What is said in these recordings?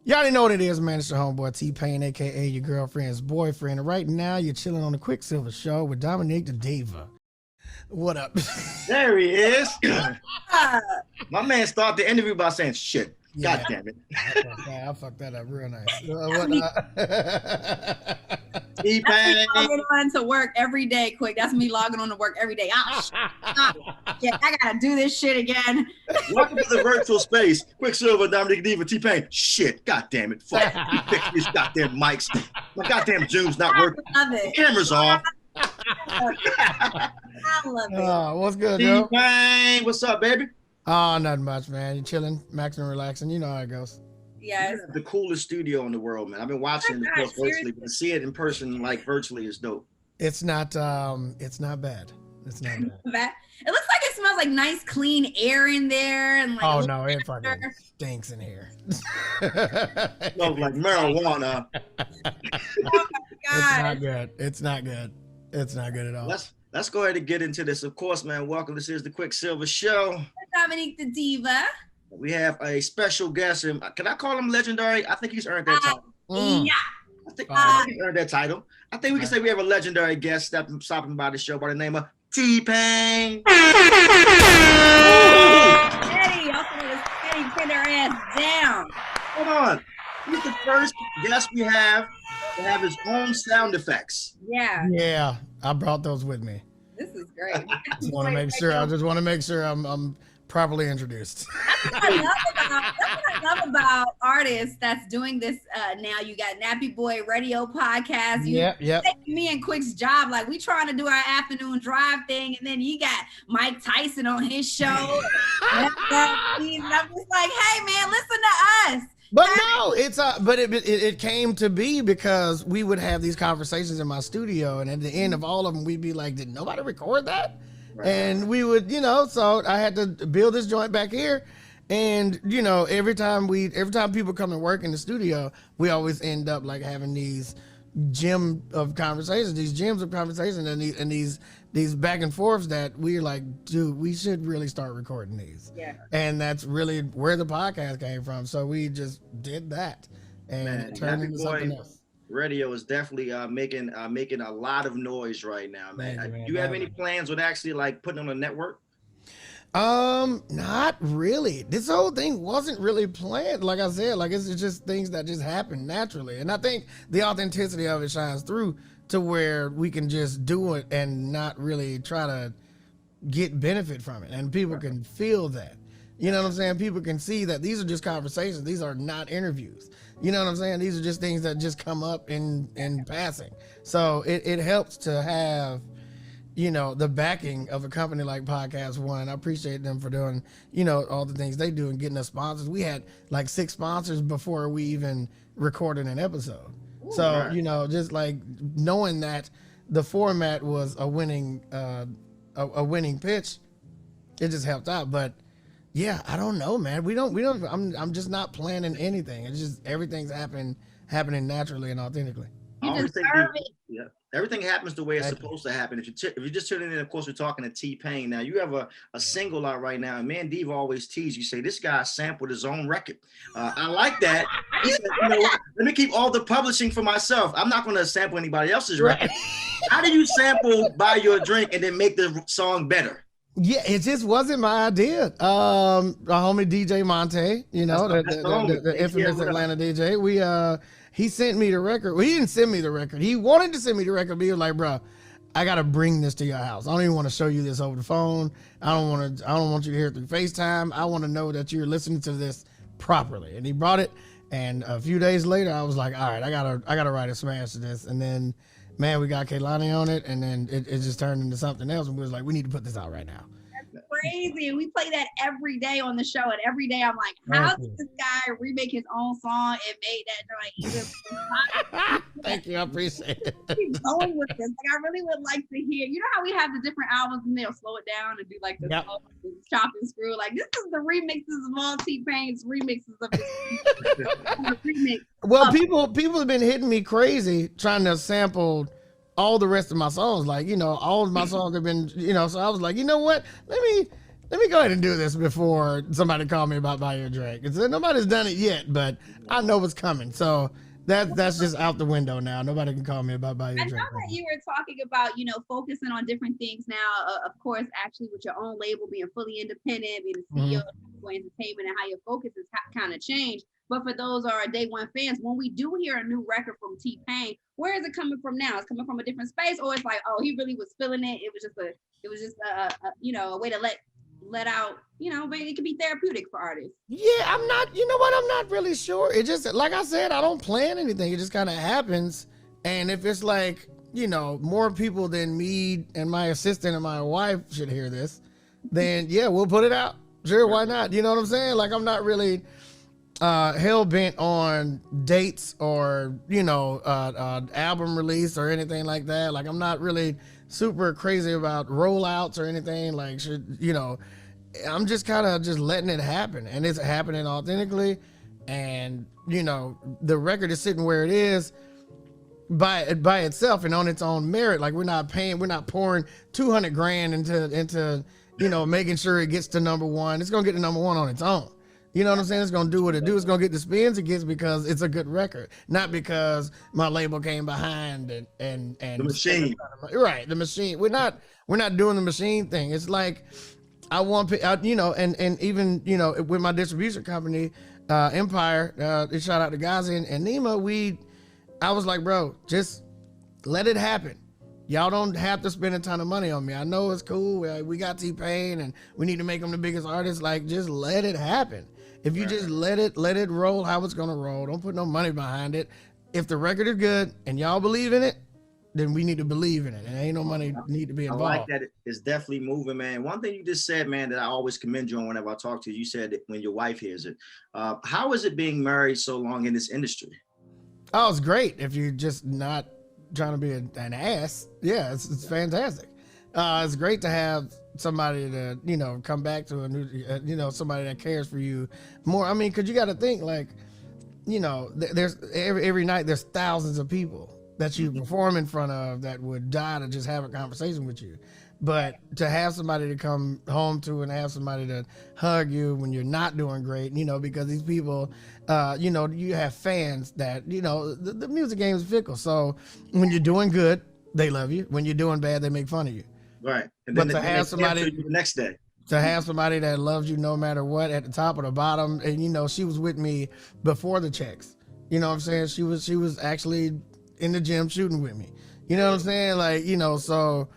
You already know what it is, man. It's your homeboy T-Pain, a.k.a. your girlfriend's boyfriend. And right now, you're chilling on the Quicksilver Show with Dominique the Diva. What up? There he is. My man started the interview by saying, shit. Yeah. God damn it. I fucked that up real nice. T-Pain. Logging on to work every day, quick. That's me logging on to work every day. Yeah, I gotta do this shit again. Welcome to the virtual space. Quicksilver, Dominic Diva, T-Pain. Shit, god damn it. Fuck. You fix these goddamn mics. My goddamn Zoom's not working. I love it. Camera's off. I love it. What's good, Joe? T-Pain, what's up, baby? Oh, nothing much, man. You chilling, maxing, relaxing. You know how it goes. Yes. The coolest studio in the world, man. I've been watching it, of course, virtually, but to see it in person, like virtually, is dope. It's not bad. It's not bad. It looks like it smells like nice, clean air in there, and like. Oh no, it fucking stinks in here. Smells like marijuana. Oh my God. It's not good. It's not good at all. Let's go ahead and get into this. Of course, man. Welcome. This is the Quicksilver Show. Dominique the Diva. We have a special guest. And can I call him legendary? I think he's earned that title. Yeah. I think he's earned that title. I think we can say we have a legendary guest stopping by the show by the name of T-Pain. Eddie, also known as Eddie, pin her ass down. Hold on. He's the first guest we have to have his own sound effects. Yeah. Yeah, I brought those with me. This is great. I just want to make sure I'm properly introduced. That's what I love about artists that's doing this now. You got Nappy Boy Radio podcast. Yep. Me and Quick's job, like we trying to do our afternoon drive thing, and then you got Mike Tyson on his show. And I'm just like, hey man, listen to us. But no, it came to be because we would have these conversations in my studio, and at the end of all of them, we'd be like, "Did nobody record that?" Right. And we would, so I had to build this joint back here, and every time people come and work in the studio, we always end up like having these gems of conversations, and these back and forths that we're like, dude, we should really start recording these. Yeah. And that's really where the podcast came from. So we just did that and turned into something else. Radio is definitely making a lot of noise right now, man. Do you have any plans with actually like putting on a network? Not really. This whole thing wasn't really planned. Like I said, like it's just things that just happen naturally. And I think the authenticity of it shines through to where we can just do it and not really try to get benefit from it. And people can feel that. You know what I'm saying? People can see that these are just conversations. These are not interviews. You know what I'm saying? These are just things that just come up in passing. So it helps to have, the backing of a company like Podcast One. I appreciate them for doing, all the things they do and getting us sponsors. We had like 6 sponsors before we even recorded an episode. Ooh, so, right. Just like knowing that the format was a winning pitch, it just helped out. But yeah, I don't know, man. I'm just not planning anything. It's just everything's happening naturally and authentically. Everything happens the way it's supposed to happen. If you just tune in, of course, we're talking to T-Pain. Now, you have a single out right now, and me and Diva always tease you, say, this guy sampled his own record. I like that. He said, what? Let me keep all the publishing for myself. I'm not going to sample anybody else's record. How do you sample Buy Your Drink and then make the song better? Yeah, it just wasn't my idea. Our homie DJ Monte, the infamous Atlanta DJ, he sent me the record. Well, he didn't send me the record. He wanted to send me the record, but he was like, bro, I got to bring this to your house. I don't even want to show you this over the phone. I don't want you to hear it through FaceTime. I want to know that you're listening to this properly. And he brought it. And a few days later, I was like, all right, I gotta write a smash to this. And then, man, we got Kehlani on it. And then it just turned into something else. And we was like, we need to put this out right now. That's crazy. And we play that every day on the show. And every day I'm like, how did this guy remake his own song and made that joint? Thank you. I appreciate it. Keep going with this. Like, I really would like to hear, how we have the different albums and they'll slow it down and do like the chop and screw. Like, this is the remixes of all T-Pain's remixes of this remix. Well, people have been hitting me crazy trying to sample all the rest of my songs. Like, all of my songs have been, so I was like, you know what? Let let me go ahead and do this before somebody call me about buying a drink. Nobody's done it yet, but I know what's coming. So that's just out the window now. Nobody can call me about buying a drink. I know that you were talking about, focusing on different things now. Of course, actually with your own label, being fully independent, being the CEO of entertainment, and how your focus has kind of changed. But for those who are day one fans, when we do hear a new record from T-Pain, where is it coming from now? It's coming from a different space, or it's like, oh, he really was feeling it. It was just a way to let out, but it can be therapeutic for artists. Yeah, I'm not really sure. It just, like I said, I don't plan anything. It just kind of happens. And if it's like, more people than me and my assistant and my wife should hear this, then yeah, we'll put it out. Sure, why not? You know what I'm saying? Like, I'm not really hell bent on dates or album release or anything like that. Like, I'm not really super crazy about rollouts or anything. Like, I'm just kind of just letting it happen, and it's happening authentically. And the record is sitting where it is by itself and on its own merit. Like, we're not pouring $200,000 into making sure it gets to number one. It's gonna get to number one on its own. You know what I'm saying? It's gonna do what it do. It's gonna get the spins it gets because it's a good record, not because my label came behind and the machine. Right, the machine. We're not doing the machine thing. It's like I want, and even with my distribution company, Empire. Shout out to Gazi and Nima. I was like, bro, just let it happen. Y'all don't have to spend a ton of money on me. I know it's cool. We got T-Pain and we need to make him the biggest artist. Like, just let it happen. If you just let it roll how it's gonna roll, don't put no money behind it. If the record is good and y'all believe in it, then we need to believe in it. And ain't no money need to be involved. I like that. It's definitely moving, man. One thing you just said, man, that I always commend you on whenever I talk to you, you said that when your wife hears it. How is it being married so long in this industry? Oh, it's great. If you're just not trying to be an ass, yeah, it's fantastic. It's great to have somebody to come back to a new somebody that cares for you more. I mean, because you got to think, like, there's every night there's thousands of people that you perform in front of that would die to just have a conversation with you. But to have somebody to come home to and have somebody to hug you when you're not doing great, because these people, you have fans that, the music game is fickle. So when you're doing good, they love you. When you're doing bad, they make fun of you. Right. And then to have somebody the next day, to have somebody that loves you no matter what, at the top or the bottom, and she was with me before the checks. You know what I'm saying? She was actually in the gym shooting with me. You know what I'm saying? Like, so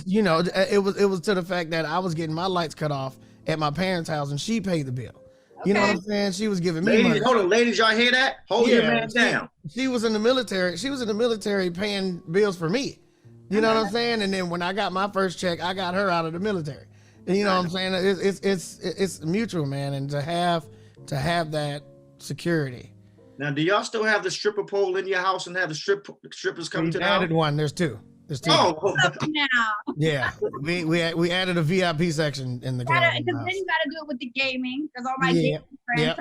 it was to the fact that I was getting my lights cut off at my parents' house and she paid the bill. You know what I'm saying? She was giving me money. Hold on, ladies, y'all hear that? Hold your man down. She was in the military. She was in the military paying bills for me. You know what I'm saying? And then when I got my first check, I got her out of the military. And you know what I'm saying? It's mutual, man. And to have that security. Now, do y'all still have the stripper pole in your house and have the strippers come to the house? We added one. There's two. Oh, now. Yeah, we added a VIP section in the club. Because then you gotta do it with the gaming, because all my gaming friends.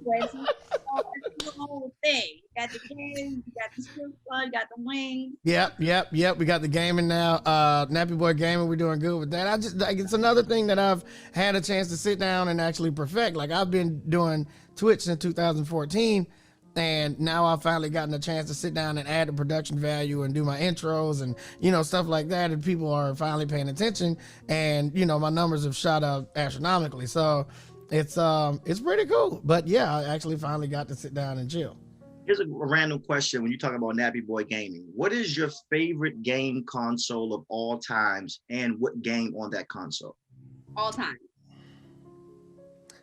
It's the whole thing. You got the games, you got the strip club, you got the wings. Yep. We got the gaming now. Nappy Boy Gaming, we're doing good with that. It's another thing that I've had a chance to sit down and actually perfect. Like, I've been doing Twitch since 2014. And now I've finally gotten a chance to sit down and add the production value and do my intros and, stuff like that. And people are finally paying attention. And, my numbers have shot up astronomically. So it's pretty cool. But yeah, I actually finally got to sit down and chill. Here's a random question when you talk about Nappy Boy Gaming. What is your favorite game console of all times and what game on that console? All time.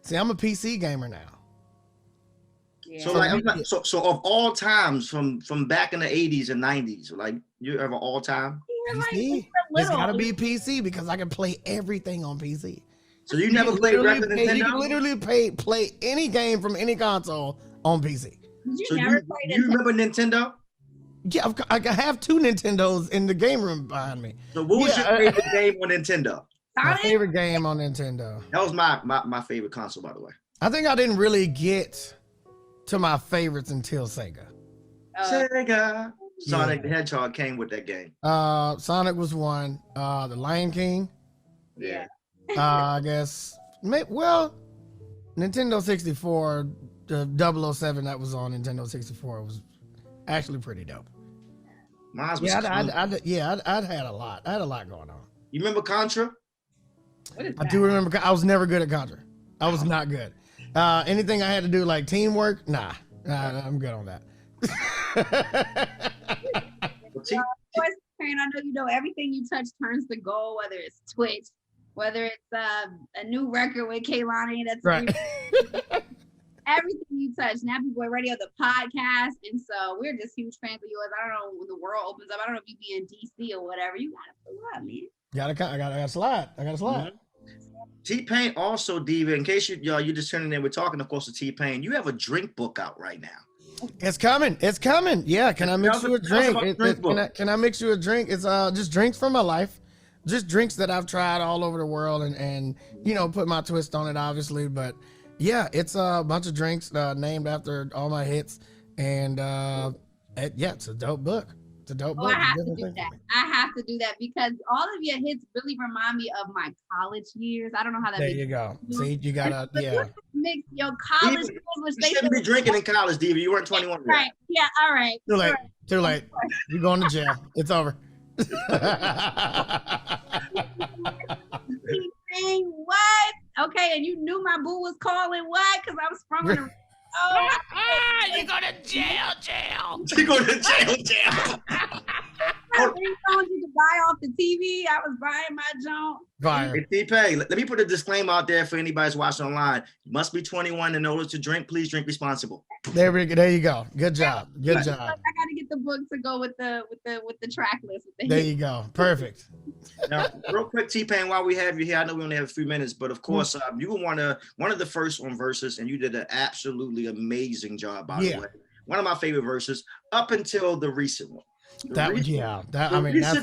See, I'm a PC gamer now. Yeah. So of all times from back in the 80s and 90s, like, you ever all time? PC? It's gotta be PC because I can play everything on PC. So you never played regular Nintendo? You can literally play any game from any console on PC. You remember Nintendo? Yeah, I have two Nintendos in the game room behind me. So what was your favorite game on Nintendo? My favorite game on Nintendo. That was my favorite console, by the way. I think I didn't really get to my favorites until Sega. Sega. Sonic the Hedgehog came with that game. Sonic was one. The Lion King. Yeah. I guess. Well, Nintendo 64, the 007 that was on Nintendo 64 was actually pretty dope. Mine was I'd had a lot. I had a lot going on. You remember Contra? What is I that? do remember. I was never good at Contra. I was not good. Anything I had to do like teamwork, nah, I'm good on that. I know you know everything you touch turns to gold, whether it's Twitch, whether it's a new record with Kehlani that's Right. everything you touch. Nappy Boy Radio, the podcast, and so we're just huge fans of yours. I don't know when the world opens up. I don't know if you be in DC or whatever. You gotta pull up, man. I gotta slide. Mm-hmm. T-Pain also, Diva, in case you just turning in, we're talking, of course, to T-Pain. You have a drink book out right now. It's coming. Yeah, can I mix you a drink? Can I mix you a drink? It's just drinks from my life. Just drinks that I've tried all over the world and you know, put my twist on it, obviously. But yeah, it's a bunch of drinks named after all my hits. And it's a dope book. It's a dope book. I have to do that. I have to do that because all of your hits really remind me of my college years. I don't know how that There makes you go. See, you gotta, yeah. Mix your college years, which You shouldn't be drinking in college, Diva. You weren't 21 yet. Right. Yeah, all right. Too late. Too late. You're going to jail. It's over. What? Okay, and you knew my boo was calling what? Because I was from the you go to jail. You go to jail. Ringtones you could buy off the TV. I was buying my junk. Fire. Hey, T-Pain, let me put a disclaimer out there for anybody who's watching online. You must be 21 in order to drink. Please drink responsible. There you go. Good job. I gotta get the book to go with the track list. There you go. Perfect. Now, real quick, T-Pain, while we have you here, I know we only have a few minutes, but of course, you were one of the first on Verzuz, and you did an absolutely amazing job, by the way. One of my favorite verses up until the recent one. That's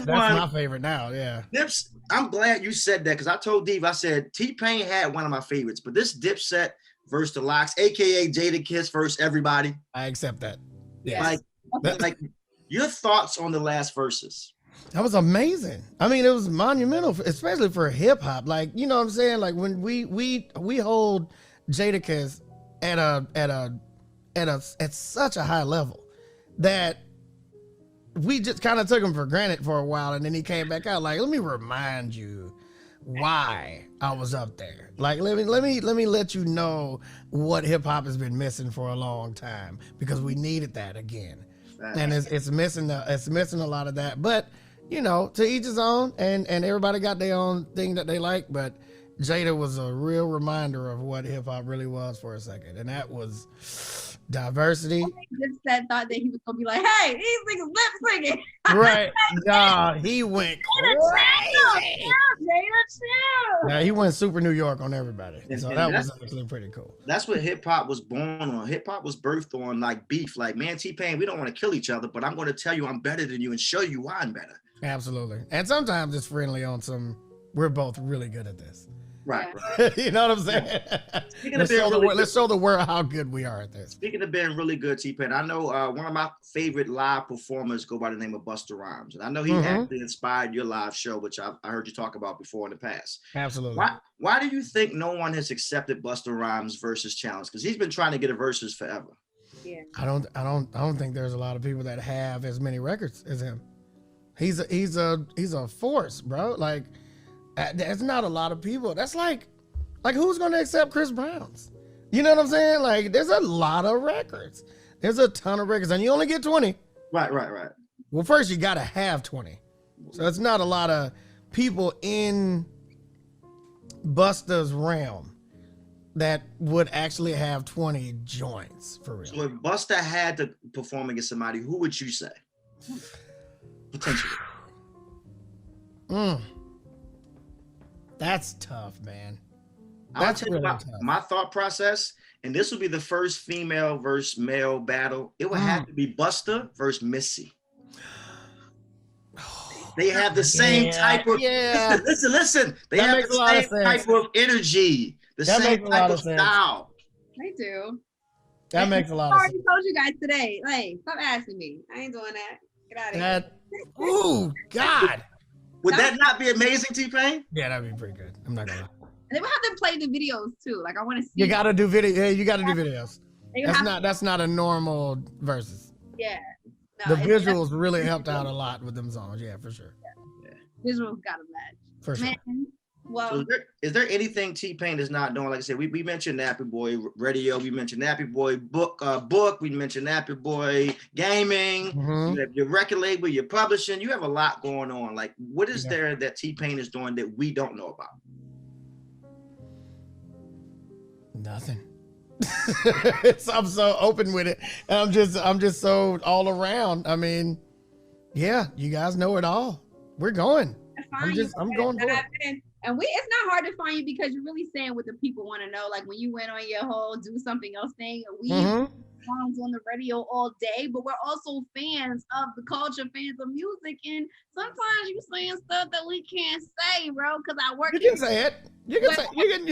my favorite now. Yeah. Dips, I'm glad you said that because I told Dave, I said T-Pain had one of my favorites, but this Dipset versus the Locks, aka Jadakiss versus everybody. I accept that. Yeah. Like your thoughts on the last verses. That was amazing. I mean, it was monumental, especially for hip hop. Like, you know what I'm saying? Like when we hold Jadakiss at such a high level that we just kind of took him for granted for a while, and then he came back out like, let me remind you why I was up there. Like, let me let you know what hip hop has been missing for a long time, because we needed that again. And it's missing a lot of that. But you know, to each his own, and everybody got their own thing that they like. But Jada was a real reminder of what hip hop really was for a second, and that was diversity. Dipset thought that he was gonna be like, "Hey, these niggas lip syncing." Right? God, he went crazy. Jada, chill. Yeah, he went super New York on everybody. So that was actually pretty cool. That's what hip hop was born on. Hip hop was birthed on like beef. Like, man, T-Pain, we don't want to kill each other, but I'm going to tell you I'm better than you and show you why I'm better. Absolutely. And sometimes it's friendly on some. We're both really good at this. Right. You know what I'm saying? Let's show the world how good we are at this. Speaking of being really good, T-Pain, I know one of my favorite live performers go by the name of Busta Rhymes. And I know he actually inspired your live show, which I heard you talk about before in the past. Absolutely. Why do you think no one has accepted Busta Rhymes versus challenge? Because he's been trying to get a versus forever. Yeah. I don't think there's a lot of people that have as many records as him. He's a force, bro. Like, there's not a lot of people. That's like who's going to accept Chris Brown's? You know what I'm saying? Like, there's a lot of records. There's a ton of records, and you only get 20. Right. Well, first you got to have 20. So it's not a lot of people in Busta's realm that would actually have 20 joints for real. So if Busta had to perform against somebody, who would you say? Potentially. That's tough, man. I'll tell you about my thought process, and this will be the first female versus male battle. It would have to be Busta versus Missy. They have the same type of listen. They have the same type of energy, the same type of style. They do. That makes a lot of sense. I already told you guys today. Like, stop asking me. I ain't doing that. Get out of here. Oh God. Would that not be amazing, T-Pain? Yeah, that'd be pretty good. I'm not gonna lie. And they would have to play the videos too. Like I want to see. You gotta do video. Yeah, you gotta do videos. They would have That's not a normal versus. Yeah. The visuals really helped out a lot with them songs. Yeah, for sure. Yeah. Visuals got to match. For sure. Man, well, So is there anything T-Pain is not doing? Like I said, we mentioned Nappy Boy Radio, we mentioned Nappy Boy book, we mentioned Nappy Boy gaming, Mhm. you have your record label, your publishing. You have a lot going on. Like, what is there that T-Pain is doing that we don't know about? Nothing. I'm so open with it. And I'm just so all around. I mean, yeah, you guys know it all. We're going. I'm going for it. And it's not hard to find you because you're really saying what the people want to know. Like when you went on your whole do something else thing, we songs on the radio all day, but we're also fans of the culture, fans of music, and sometimes you saying stuff that we can't say, bro. Because I work. You can say it. You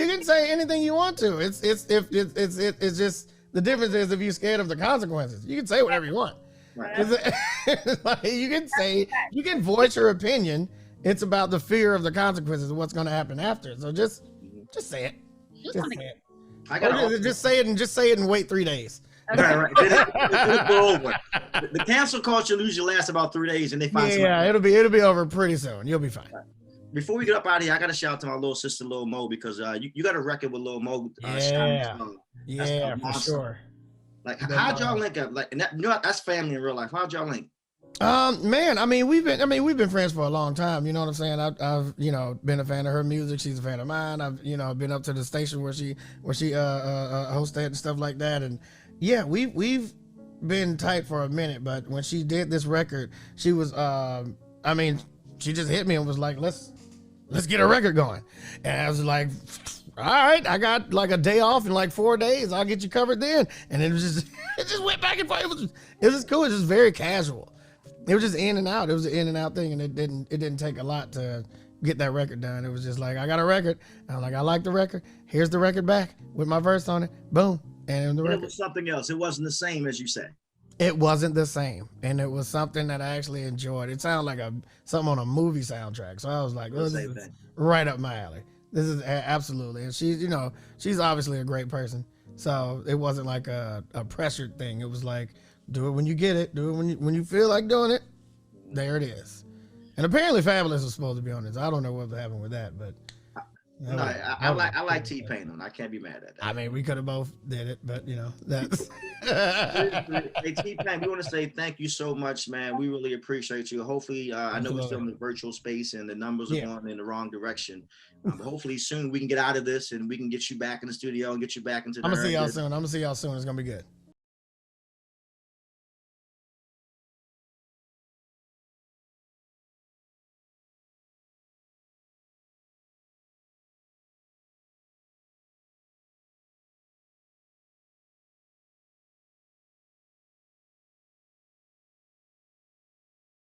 can say anything you want to. It's just the difference is if you're scared of the consequences, you can say whatever you want. Right. Like, you can voice your opinion. It's about the fear of the consequences of what's going to happen after. So just say it. Just say it. Just say it and wait 3 days. Okay. Right. It'll go over. The cancel culture usually lasts about 3 days, and they find it'll be over pretty soon. You'll be fine. Before we get up out of here, I got to shout out to my little sister, Lil Mo, because you got a record with Lil Mo. For sure. Like, how'd y'all link up? Like, that's family in real life. How'd y'all link? Man, we've been friends for a long time. You know what I'm saying? I've been a fan of her music. She's a fan of mine. I've been up to the station where she hosted and stuff like that. And yeah, we've been tight for a minute. But when she did this record, she was she just hit me and was like, let's get a record going. And I was like, all right, I got like a day off in like 4 days. I'll get you covered then. And it just went back and forth. It was cool. It was just very casual. It was just in and out. It was an in and out thing, and it didn't take a lot to get that record done. It was just like, I got a record. I was like, I like the record. Here's the record back with my verse on it. Boom. And it was something else. It wasn't the same as you said. It wasn't the same, and it was something that I actually enjoyed. It sounded like something on a movie soundtrack. So I was like, this is right up my alley. This is absolutely. And she's obviously a great person. So it wasn't like a pressured thing. It was like, do it when you get it. Do it when you feel like doing it. There it is. And apparently Fabulous was supposed to be on this. I don't know what happened with that, but I like T-Pain on. I can't be mad at that. I mean, we could have both did it, but that's. Hey, T-Pain, we want to say thank you so much, man. We really appreciate you. Hopefully, I know we're still in the virtual space and the numbers are going in the wrong direction. But hopefully soon we can get out of this and we can get you back in the studio and get you back into the. I'm gonna see y'all soon. It's gonna be good.